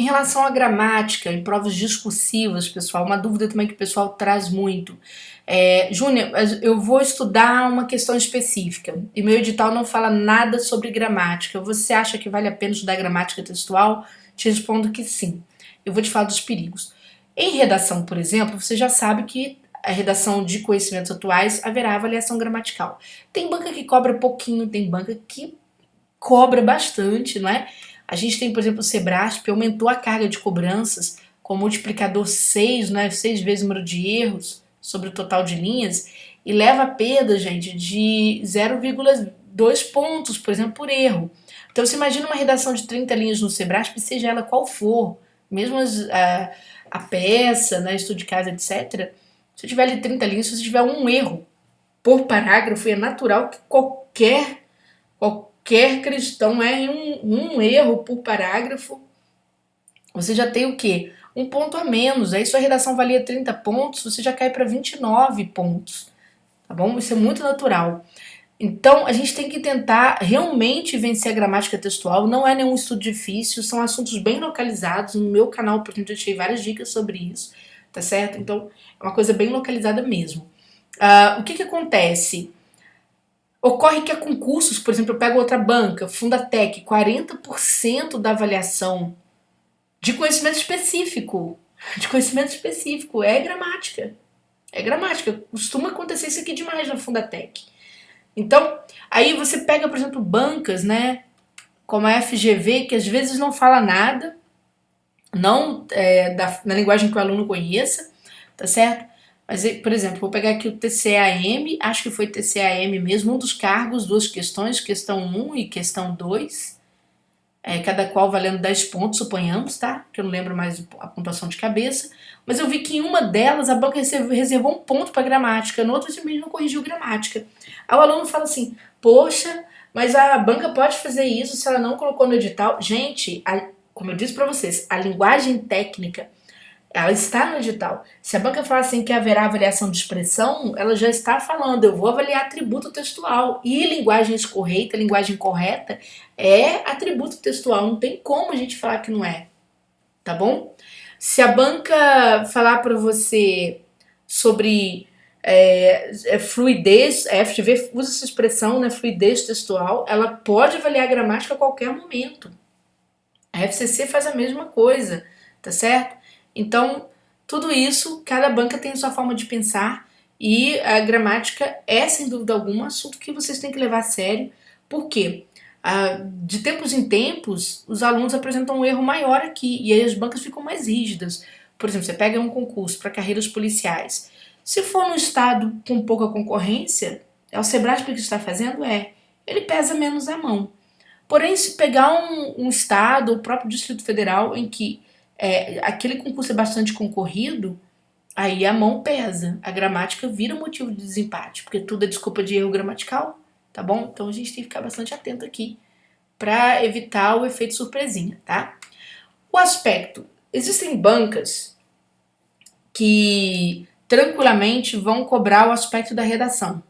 Em relação à gramática, em provas discursivas, pessoal, uma dúvida também que o pessoal traz muito. Júnior, eu vou estudar uma questão específica e meu edital não fala nada sobre gramática. Você acha que vale a pena estudar gramática textual? Te respondo que sim. Eu vou te falar dos perigos. Em redação, por exemplo, você já sabe que a redação de conhecimentos atuais haverá avaliação gramatical. Tem banca que cobra pouquinho, tem banca que cobra bastante, não é? A gente tem, por exemplo, o Sebrasp, aumentou a carga de cobranças com multiplicador 6, né? 6 vezes o número de erros sobre o total de linhas e leva a perda, gente, de 0,2 pontos, por exemplo, por erro. Então você imagina uma redação de 30 linhas no Sebrasp, seja ela qual for, mesmo a peça, né, estudo de casa, etc. Se eu tiver ali 30 linhas, se você tiver um erro por parágrafo, é natural que qualquer cristão erre um erro por parágrafo, você já tem o quê? Um ponto a menos. Aí sua redação valia 30 pontos, você já cai para 29 pontos. Tá bom? Isso é muito natural. Então, a gente tem que tentar realmente vencer a gramática textual. Não é nenhum estudo difícil, são assuntos bem localizados. No meu canal, por exemplo, eu deixei várias dicas sobre isso, tá certo? Então, é uma coisa bem localizada mesmo. O que acontece? Ocorre que há concursos, por exemplo, eu pego outra banca, Fundatec, 40% da avaliação de conhecimento específico. De conhecimento específico. É gramática. É gramática. Costuma acontecer isso aqui demais na Fundatec. Então, aí você pega, por exemplo, bancas, né? Como a FGV, que às vezes não fala nada, não na linguagem que o aluno conheça, tá certo? Mas, por exemplo, vou pegar aqui o TCAM, acho que foi TCAM mesmo, um dos cargos, duas questões, questão 1 e questão 2, cada qual valendo 10 pontos, suponhamos, tá? Que eu não lembro mais a pontuação de cabeça. Mas eu vi que em uma delas a banca reservou um ponto para gramática, no outro simplesmente não corrigiu gramática. Aí o aluno fala assim, poxa, mas a banca pode fazer isso se ela não colocou no edital? Gente, como eu disse para vocês, a linguagem técnica ela está no edital. Se a banca falar assim que haverá avaliação de expressão, ela já está falando, eu vou avaliar atributo textual. E linguagem escorreita, linguagem correta, é atributo textual. Não tem como a gente falar que não é, tá bom? Se a banca falar para você sobre fluidez, a FGV usa essa expressão, né, fluidez textual, ela pode avaliar a gramática a qualquer momento. A FCC faz a mesma coisa, tá certo? Então, tudo isso, cada banca tem a sua forma de pensar e a gramática é, sem dúvida alguma, um assunto que vocês têm que levar a sério. Por quê? De tempos em tempos, os alunos apresentam um erro maior aqui e aí as bancas ficam mais rígidas. Por exemplo, você pega um concurso para carreiras policiais. Se for num estado com pouca concorrência, é o Sebrasp que está fazendo? Ele pesa menos a mão. Porém, se pegar um estado, o próprio Distrito Federal, em que aquele concurso é bastante concorrido, aí a mão pesa. A gramática vira motivo de desempate, porque tudo é desculpa de erro gramatical, tá bom? Então a gente tem que ficar bastante atento aqui para evitar o efeito surpresinha, tá? O aspecto. Existem bancas que tranquilamente vão cobrar o aspecto da redação,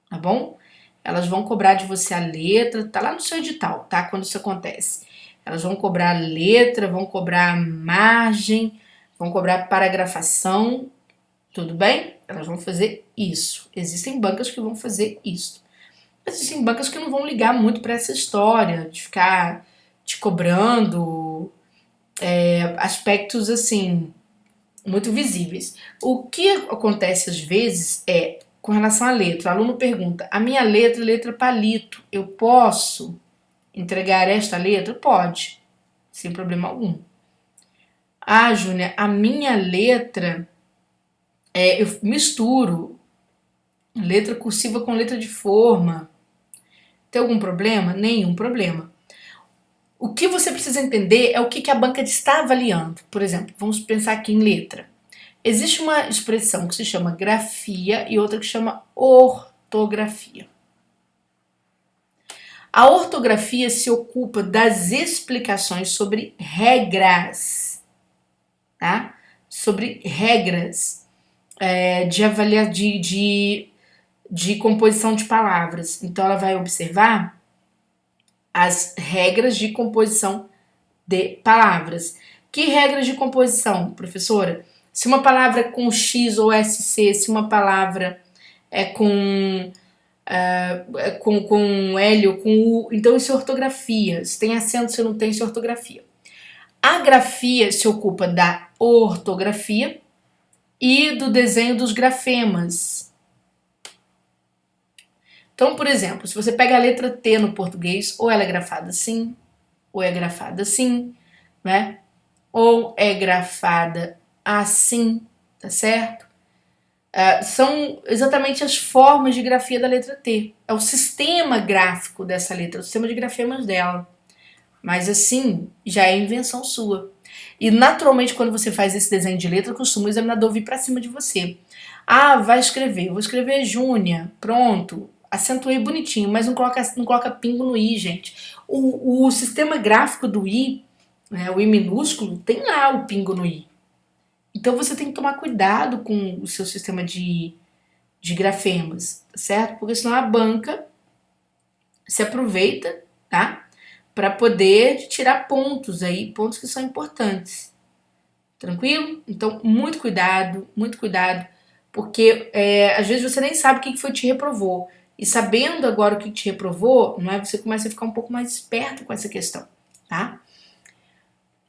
tá bom? Elas vão cobrar de você a letra, tá lá no seu edital, tá? Quando isso acontece. Elas vão cobrar a letra, vão cobrar a margem, vão cobrar a paragrafação, tudo bem? Elas vão fazer isso. Existem bancas que vão fazer isso. Existem bancas que não vão ligar muito para essa história de ficar te cobrando aspectos assim muito visíveis. O que acontece às vezes com relação à letra, o aluno pergunta: a minha letra é letra palito, eu posso entregar esta letra? Pode, sem problema algum. Ah, Júnia, a minha letra, eu misturo letra cursiva com letra de forma. Tem algum problema? Nenhum problema. O que você precisa entender é o que a banca está avaliando. Por exemplo, vamos pensar aqui em letra. Existe uma expressão que se chama grafia e outra que se chama ortografia. A ortografia se ocupa das explicações sobre regras, tá? Sobre regras de avaliar de composição de palavras. Então ela vai observar as regras de composição de palavras. Que regras de composição, professora? Se uma palavra é com X ou SC, se uma palavra é com L ou com U, então isso é ortografia. Se tem acento, se não tem, isso é ortografia. A grafia se ocupa da ortografia e do desenho dos grafemas. Então, por exemplo, se você pega a letra T no português, ou ela é grafada assim, ou é grafada assim, né? Ou é grafada assim, tá certo? São exatamente as formas de grafia da letra T. É o sistema gráfico dessa letra, o sistema de grafemas dela. Mas assim, já é invenção sua. E naturalmente, quando você faz esse desenho de letra, costuma o examinador vir para cima de você. Ah, vai escrever. Vou escrever Júnia. Pronto. Acentuei bonitinho, mas não coloca pingo no i, gente. O sistema gráfico do i, né, o i minúsculo, tem lá o pingo no i. Então você tem que tomar cuidado com o seu sistema de grafemas, certo? Porque senão a banca se aproveita, tá? Para poder tirar pontos aí, pontos que são importantes. Tranquilo? Então, muito cuidado, porque às vezes você nem sabe o que foi que te reprovou. E sabendo agora o que te reprovou, não é? Você começa a ficar um pouco mais esperto com essa questão, tá?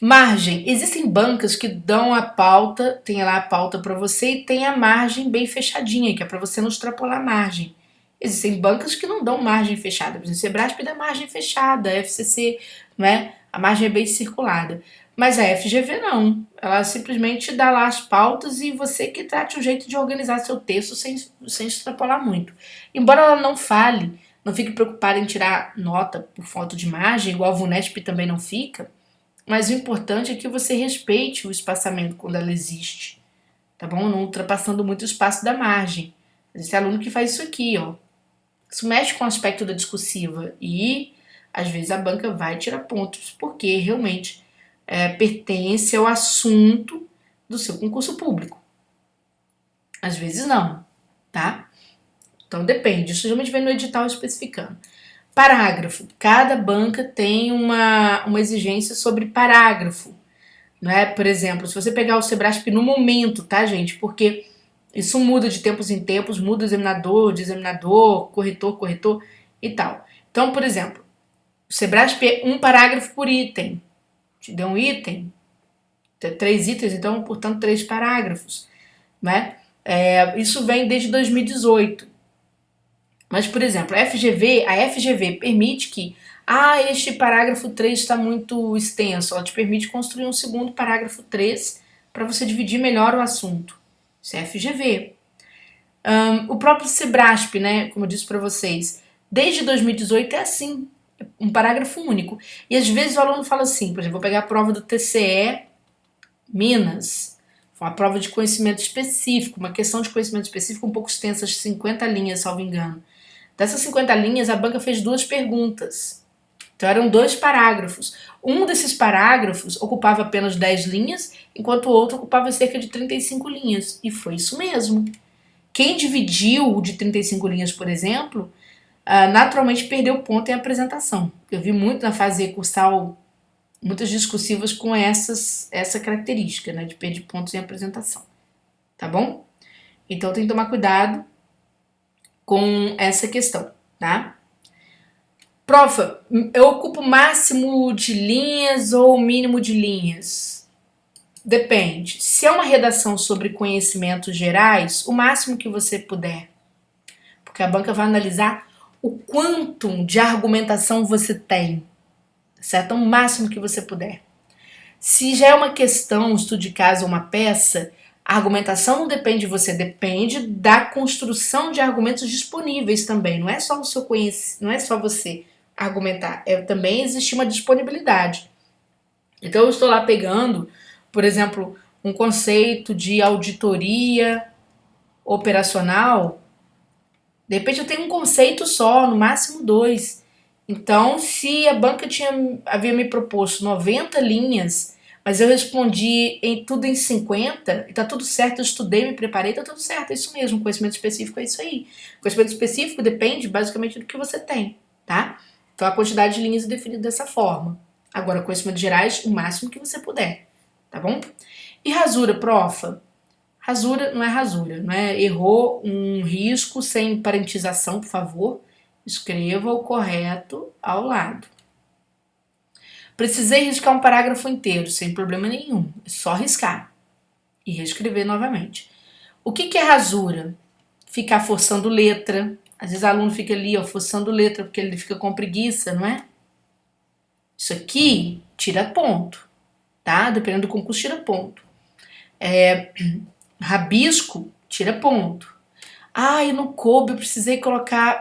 Margem. Existem bancas que dão a pauta, tem lá a pauta para você e tem a margem bem fechadinha, que é para você não extrapolar a margem. Existem bancas que não dão margem fechada. Por exemplo, o Sebrasp dá margem fechada, a FCC, não é? A margem é bem circulada. Mas a FGV não. Ela simplesmente dá lá as pautas e você que trate um jeito de organizar seu texto sem extrapolar muito. Embora ela não fale, não fique preocupada em tirar nota por falta de margem, igual a VUNESP também não fica, mas o importante é que você respeite o espaçamento quando ela existe, tá bom? Não ultrapassando muito o espaço da margem. Esse aluno que faz isso aqui, ó. Isso mexe com o aspecto da discursiva e às vezes a banca vai tirar pontos porque realmente pertence ao assunto do seu concurso público. Às vezes não, tá? Então depende, isso geralmente vem no edital especificando. Parágrafo. Cada banca tem uma exigência sobre parágrafo. Né? Por exemplo, se você pegar o Sebrasp no momento, tá, gente? Porque isso muda de tempos em tempos, muda de examinador, corretor e tal. Então, por exemplo, o Sebrasp é um parágrafo por item. Te deu um item, 3 itens, então, portanto, 3 parágrafos. Né? Isso vem desde 2018. Mas, por exemplo, a FGV permite que este parágrafo 3 está muito extenso. Ela te permite construir um segundo parágrafo 3 para você dividir melhor o assunto. Isso é FGV. O próprio Sebrasp, né, como eu disse para vocês, desde 2018 é assim, um parágrafo único. E às vezes o aluno fala assim, por exemplo, vou pegar a prova do TCE Minas, foi uma prova de conhecimento específico, uma questão de conhecimento específico um pouco extensa, 50 linhas, salvo engano. Dessas 50 linhas, a banca fez 2 perguntas. Então eram 2 parágrafos. Um desses parágrafos ocupava apenas 10 linhas, enquanto o outro ocupava cerca de 35 linhas. E foi isso mesmo. Quem dividiu o de 35 linhas, por exemplo, naturalmente perdeu ponto em apresentação. Eu vi muito na fase recursal, muitas discursivas com essa característica, né, de perder pontos em apresentação. Tá bom? Então tem que tomar cuidado com essa questão, tá? Profa, eu ocupo máximo de linhas ou mínimo de linhas? Depende. Se é uma redação sobre conhecimentos gerais, o máximo que você puder. Porque a banca vai analisar o quantum de argumentação você tem, certo? O máximo que você puder. Se já é uma questão, um estudo de caso ou uma peça, a argumentação não depende de você, depende da construção de argumentos disponíveis também. Não é só o seu conhecimento, não é só você argumentar, também existe uma disponibilidade. Então eu estou lá pegando, por exemplo, um conceito de auditoria operacional, de repente eu tenho um conceito só, no máximo 2. Então, se a banca havia me proposto 90 linhas, mas eu respondi tudo em 50, e tá tudo certo, eu estudei, me preparei, tá tudo certo, é isso mesmo, conhecimento específico é isso aí. Conhecimento específico depende basicamente do que você tem, tá? Então a quantidade de linhas é definida dessa forma, Agora, conhecimentos gerais, o máximo que você puder, tá bom? E rasura, profa? Rasura não é? Errou um risco sem parentização, por favor. Escreva o correto ao lado. Precisei riscar um parágrafo inteiro, sem problema nenhum. É só riscar e reescrever novamente. O que é rasura? Ficar forçando letra. Às vezes o aluno fica ali, ó, forçando letra, porque ele fica com preguiça, não é? Isso aqui tira ponto, tá? Dependendo do concurso, tira ponto. Rabisco, tira ponto. Ah, e no coube eu precisei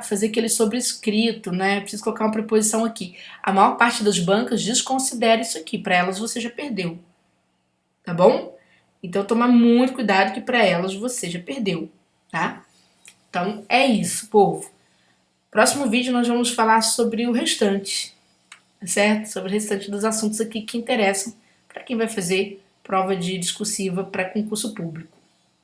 fazer aquele sobrescrito, né? Preciso colocar uma preposição aqui. A maior parte das bancas desconsidera isso aqui. Para elas você já perdeu, tá bom? Então toma muito cuidado que para elas você já perdeu, tá? Então é isso, povo. Próximo vídeo nós vamos falar sobre o restante, certo? Sobre o restante dos assuntos aqui que interessam para quem vai fazer prova de discursiva para concurso público.